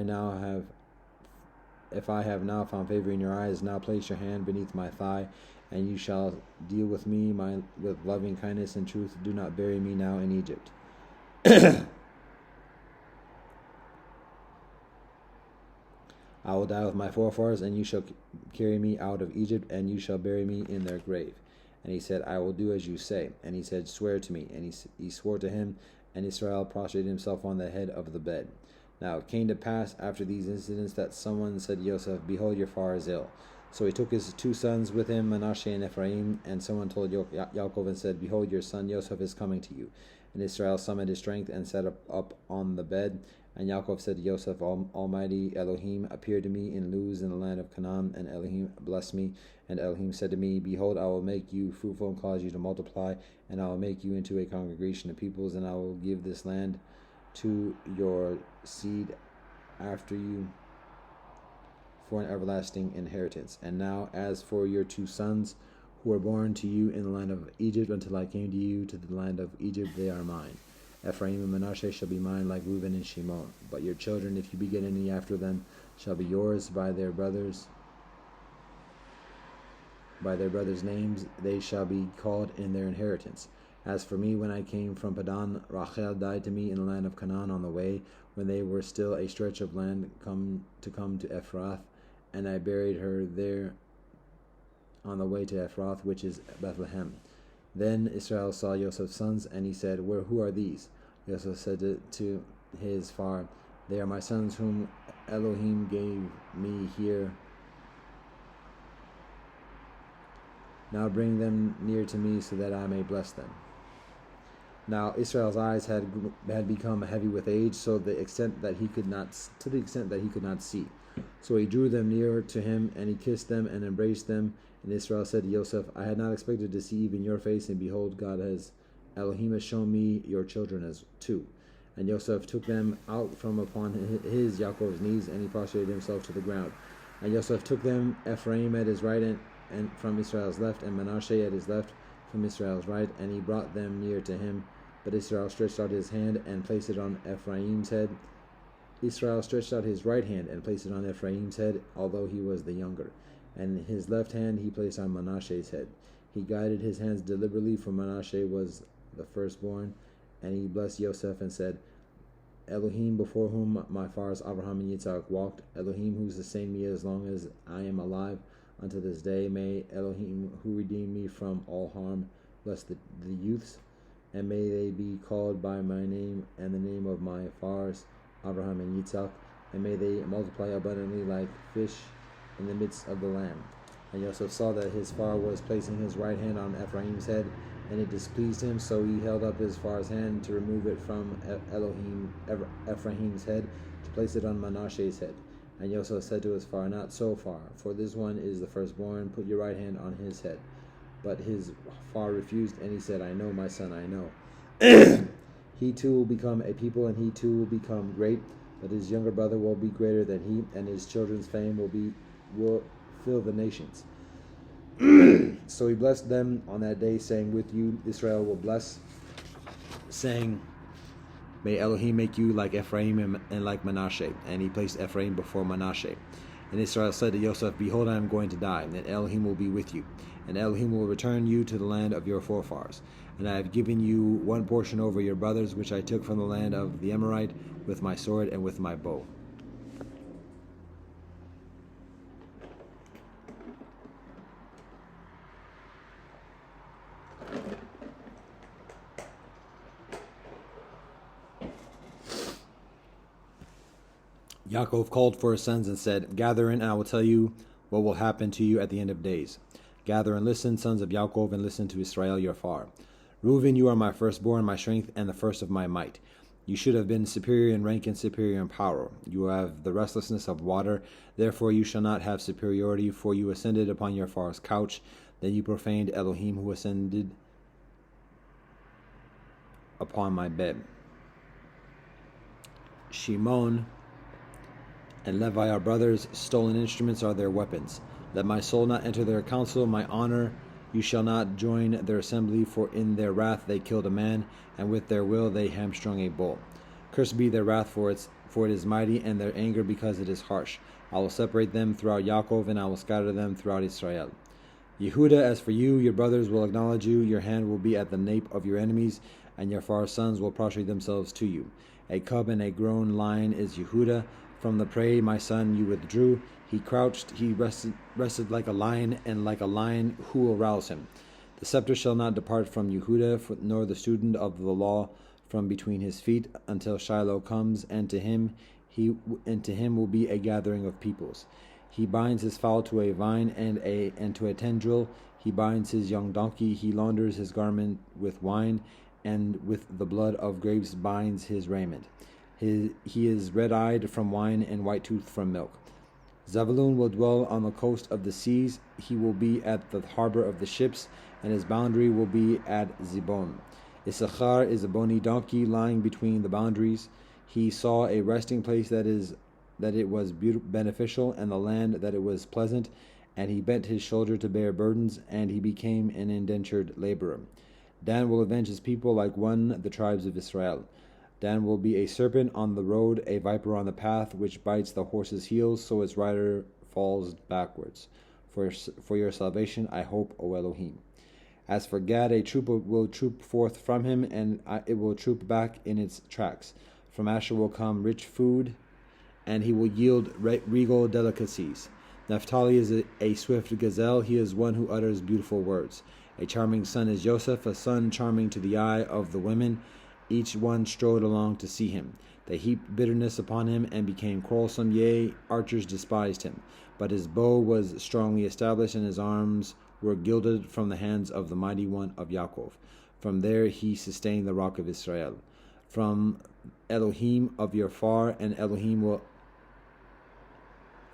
have now found favor in your eyes, now place your hand beneath my thigh, and you shall deal with me with loving kindness and truth. Do not bury me now in Egypt. I will die with my forefathers, and you shall carry me out of Egypt, and you shall bury me in their grave. And he said, I will do as you say. And he said, Swear to me. And he swore to him, and Israel prostrated himself on the head of the bed. Now it came to pass after these incidents that someone said to Joseph, Behold, your father is ill. So he took his 2 sons with him, Manasseh and Ephraim, and someone told Yaakov and said, Behold, your son Joseph is coming to you. And Israel summoned his strength and sat up on the bed. And Yaakov said to Joseph, Almighty Elohim appeared to me in Luz in the land of Canaan, and Elohim blessed me. And Elohim said to me, Behold, I will make you fruitful and cause you to multiply, and I will make you into a congregation of peoples, and I will give this land to your seed after you for an everlasting inheritance. And now, as for your 2 sons who were born to you in the land of Egypt, until I came to you to the land of Egypt, they are mine. Ephraim and Manasseh shall be mine like Reuben and Shimon. But your children, if you beget any after them, shall be yours by their brothers' names. They shall be called in their inheritance. As for me, when I came from Padan, Rachel died to me in the land of Canaan on the way, when they were still a stretch of land come to Ephrath, and I buried her there on the way to Ephrath, which is Bethlehem. Then Israel saw Joseph's sons, and he said, Who are these? Joseph said to his father, They are my sons whom Elohim gave me here. Now bring them near to me so that I may bless them. Now Israel's eyes had become heavy with age, to the extent that he could not see. So he drew them near to him, and he kissed them and embraced them. And Israel said to Joseph, I had not expected to see even your face, and behold, Elohim has shown me your children as 2. And Joseph took them out from upon his Yaakov's knees, and he prostrated himself to the ground. And Joseph took them, Ephraim at his right and from Israel's left, and Manasseh at his left from Israel's right, and he brought them near to him. But Israel stretched out his hand and placed it on Ephraim's head. Israel stretched out his right hand and placed it on Ephraim's head, although he was the younger. And his left hand he placed on Manasseh's head. He guided his hands deliberately, for Manasseh was the firstborn. And he blessed Joseph and said, Elohim, before whom my fathers Abraham and Yitzhak walked, Elohim who sustained me as long as I am alive unto this day, may Elohim who redeemed me from all harm bless the youths, and may they be called by my name and the name of my fathers Abraham and Yitzhak, and may they multiply abundantly like fish in the midst of the land. And Joseph saw that his father was placing his right hand on Ephraim's head, and it displeased him, so he held up his father's hand to remove it from Ephraim's head, to place it on Manasseh's head. And Joseph said to his father, Not so far, for this one is the firstborn. Put your right hand on his head. But his father refused, and he said, I know, my son, I know. He too will become a people, and he too will become great, but his younger brother will be greater than he, and his children's fame will fill the nations. So he blessed them on that day, saying, With you Israel will bless, saying, May Elohim make you like Ephraim and like Manasseh. And he placed Ephraim before Manasseh. And Israel said to Joseph, Behold, I am going to die, and Elohim will be with you. And Elohim will return you to the land of your forefathers. And I have given you one portion over your brothers, which I took from the land of the Amorite with my sword and with my bow. Yaakov called for his sons and said, Gather in, and I will tell you what will happen to you at the end of days. Gather and listen, sons of Yaakov, and listen to Israel your far. Reuben, you are my firstborn, my strength, and the first of my might. You should have been superior in rank and superior in power. You have the restlessness of water, therefore you shall not have superiority, for you ascended upon your far's couch, then you profaned Elohim who ascended upon my bed. Shimon and Levi are brothers, stolen instruments are their weapons. Let my soul not enter their council, my honor you shall not join their assembly, for in their wrath they killed a man, and with their will they hamstrung a bull. Cursed be their wrath, for it is mighty, and their anger because it is harsh. I will separate them throughout Yaakov, and I will scatter them throughout Israel. Yehuda, as for you, your brothers will acknowledge you, your hand will be at the nape of your enemies, and your far sons will prostrate themselves to you. A cub and a grown lion is Yehuda. From the prey, my son, you withdrew. He crouched, he rested like a lion, and like a lion, who will rouse him? The scepter shall not depart from Yehuda, nor the student of the law from between his feet, until Shiloh comes, and to him will be a gathering of peoples. He binds his fowl to a vine and to a tendril. He binds his young donkey. He launders his garment with wine, and with the blood of grapes binds his raiment. He is red-eyed from wine and white-toothed from milk. Zebulun will dwell on the coast of the seas. He will be at the harbor of the ships, and his boundary will be at Zibon. Issachar is a bony donkey lying between the boundaries. He saw a resting place that it was beneficial, and the land that it was pleasant, and he bent his shoulder to bear burdens, and he became an indentured laborer. Dan will avenge his people like one, the tribes of Israel. Dan will be a serpent on the road, a viper on the path, which bites the horse's heels, so its rider falls backwards. For your salvation I hope, O Elohim. As for Gad, a troop will troop forth from him, and it will troop back in its tracks. From Asher will come rich food, and he will yield regal delicacies. Naphtali is a swift gazelle. He is one who utters beautiful words. A charming son is Joseph, a son charming to the eye of the women. Each one strode along to see him. They heaped bitterness upon him and became quarrelsome. Yea, archers despised him. But his bow was strongly established, and his arms were gilded from the hands of the mighty one of Yaakov. From there he sustained the rock of Israel. From Elohim of your far, and Elohim will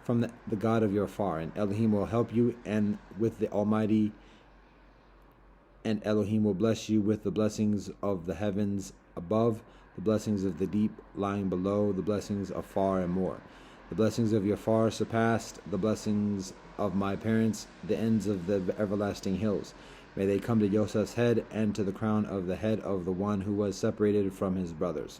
from the God of your far, and Elohim will help you, and with the Almighty, and Elohim will bless you with the blessings of the heavens above, the blessings of the deep lying below, the blessings of far and more. The blessings of your far surpassed the blessings of my parents, the ends of the everlasting hills. May they come to Joseph's head, and to the crown of the head of the one who was separated from his brothers.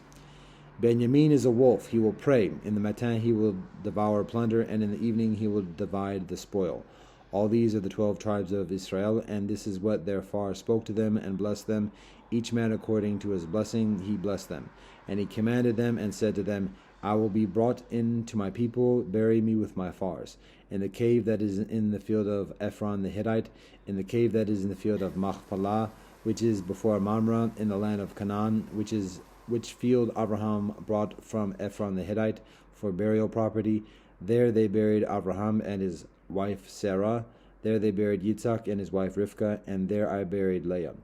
Benjamin is a wolf, he will prey. In the matin he will devour plunder, and in the evening he will divide the spoil. All these are the 12 tribes of Israel, and this is what their far spoke to them and blessed them. Each man according to his blessing he blessed them. And he commanded them and said to them, I will be brought in to my people, bury me with my fars. In the cave that is in the field of Ephron the Hittite, in the cave that is in the field of Machpelah, which is before Mamre, in the land of Canaan, which field Abraham brought from Ephron the Hittite for burial property. There they buried Abraham and his wife Sarah. There they buried Yitzhak and his wife Rivkah, and there I buried Leah.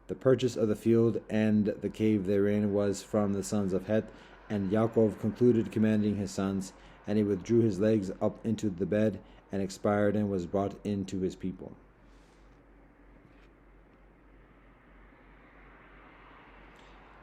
The purchase of the field and the cave therein was from the sons of Heth. And Yaakov concluded commanding his sons, and he withdrew his legs up into the bed, and expired, and was brought into his people.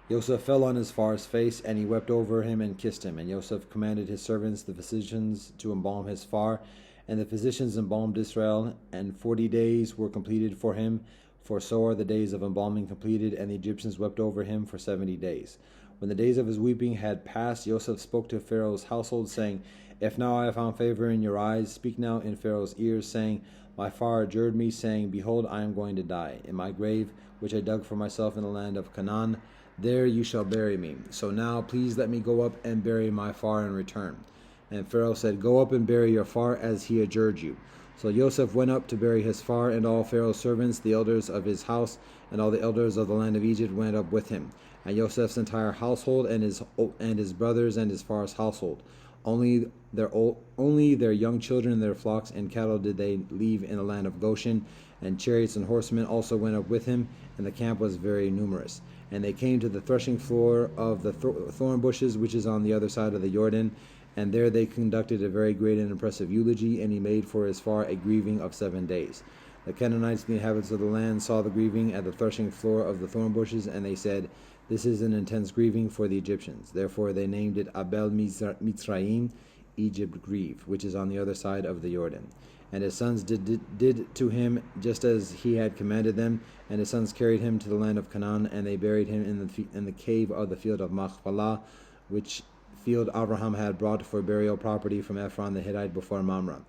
Joseph fell on his far's face, and he wept over him and kissed him. And Joseph commanded his servants, the physicians, to embalm his far. And the physicians embalmed Israel, and 40 days were completed for him. For so are the days of embalming completed, and the Egyptians wept over him for 70 days. When the days of his weeping had passed, Joseph spoke to Pharaoh's household, saying, If now I have found favor in your eyes, speak now in Pharaoh's ears, saying, My far adjured me, saying, Behold, I am going to die. In my grave, which I dug for myself in the land of Canaan, there you shall bury me. So now please let me go up and bury my far in return. And Pharaoh said, Go up and bury your far as he adjured you. So Joseph went up to bury his far, and all Pharaoh's servants, the elders of his house, and all the elders of the land of Egypt went up with him. And Joseph's entire household, and his brothers, and his far's household. Only their young children and their flocks and cattle did they leave in the land of Goshen, and chariots and horsemen also went up with him, and the camp was very numerous. And they came to the threshing floor of the thorn bushes, which is on the other side of the Jordan, and there they conducted a very great and impressive eulogy, and he made for his far a grieving of 7 days. The Canaanites, the inhabitants of the land, saw the grieving at the threshing floor of the thorn bushes, and they said, "This is an intense grieving for the Egyptians." Therefore they named it Abel Mitzrayim, Egypt grieve, which is on the other side of the Jordan. And his sons did to him just as he had commanded them, and his sons carried him to the land of Canaan, and they buried him in the cave of the field of Machpelah, which field Abraham had brought for burial property from Ephron the Hittite before Mamre.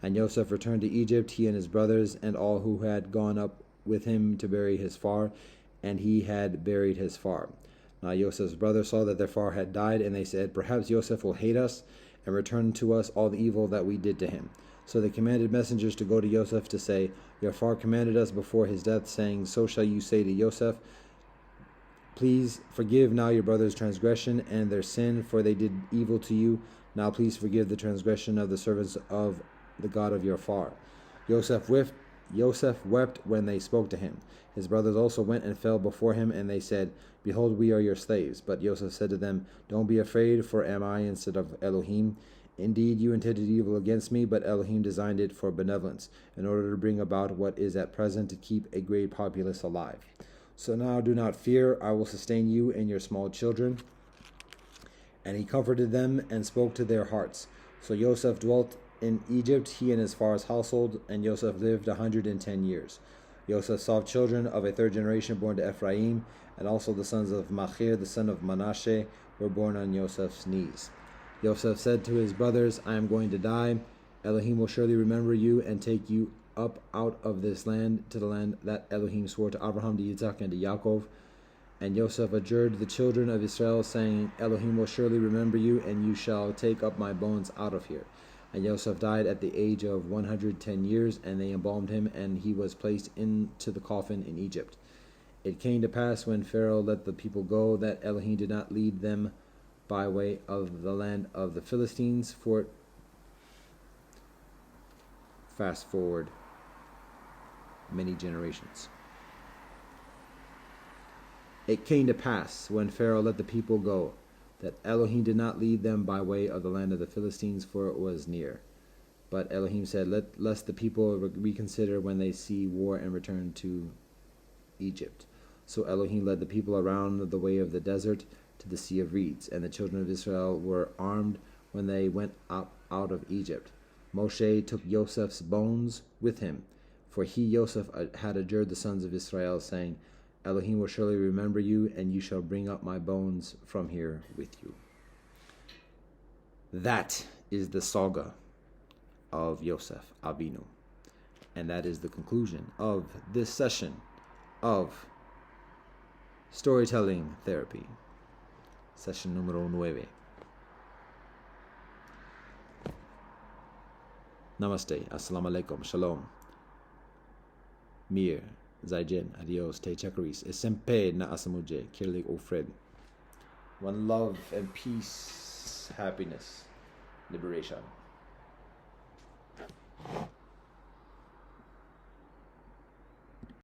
And Joseph returned to Egypt, he and his brothers, and all who had gone up with him to bury his far, and he had buried his far. Now Joseph's brothers saw that their far had died, and they said, "Perhaps Joseph will hate us, and return to us all the evil that we did to him." So they commanded messengers to go to Joseph to say, "Your far commanded us before his death, saying, so shall you say to Joseph, please forgive now your brother's transgression and their sin, for they did evil to you. Now please forgive the transgression of the servants of the God of your far." Joseph wept when they spoke to him. His brothers also went and fell before him, and they said, "Behold, we are your slaves." But Joseph said to them, "Don't be afraid, for am I instead of Elohim? Indeed, you intended evil against me, but Elohim designed it for benevolence, in order to bring about what is at present, to keep a great populace alive. So now do not fear, I will sustain you and your small children." And he comforted them and spoke to their hearts. So Joseph dwelt in Egypt, he and his father's household, and Joseph lived 110 years. Joseph saw children of a third generation born to Ephraim, and also the sons of Machir, the son of Manasseh, were born on Joseph's knees. Joseph said to his brothers, "I am going to die. Elohim will surely remember you and take you up out of this land to the land that Elohim swore to Abraham, to Yitzhak, and to Yaakov." And Joseph adjured the children of Israel, saying, "Elohim will surely remember you, and you shall take up my bones out of here." And Joseph died at the age of 110 years, and they embalmed him, and he was placed into the coffin in Egypt. It came to pass, when Pharaoh let the people go, that Elohim did not lead them by way of the land of the Philistines. For fast forward many generations. It came to pass, when Pharaoh let the people go, that Elohim did not lead them by way of the land of the Philistines, for it was near. But Elohim said, lest the people reconsider when they see war and return to Egypt. So Elohim led the people around the way of the desert to the Sea of Reeds, and the children of Israel were armed when they went up out of Egypt. Moshe took Joseph's bones with him, for he, Joseph, had adjured the sons of Israel, saying, "Elohim will surely remember you, and you shall bring up my bones from here with you." That is the saga of Yosef Avinu. And that is the conclusion of this session of Storytelling Therapy. Session numero 9. Namaste. Assalamu alaikum. Shalom. Mir. Zaijen, adios, te chakaris, esempe na asamuje, kirlik ofred. One love and peace, happiness, liberation.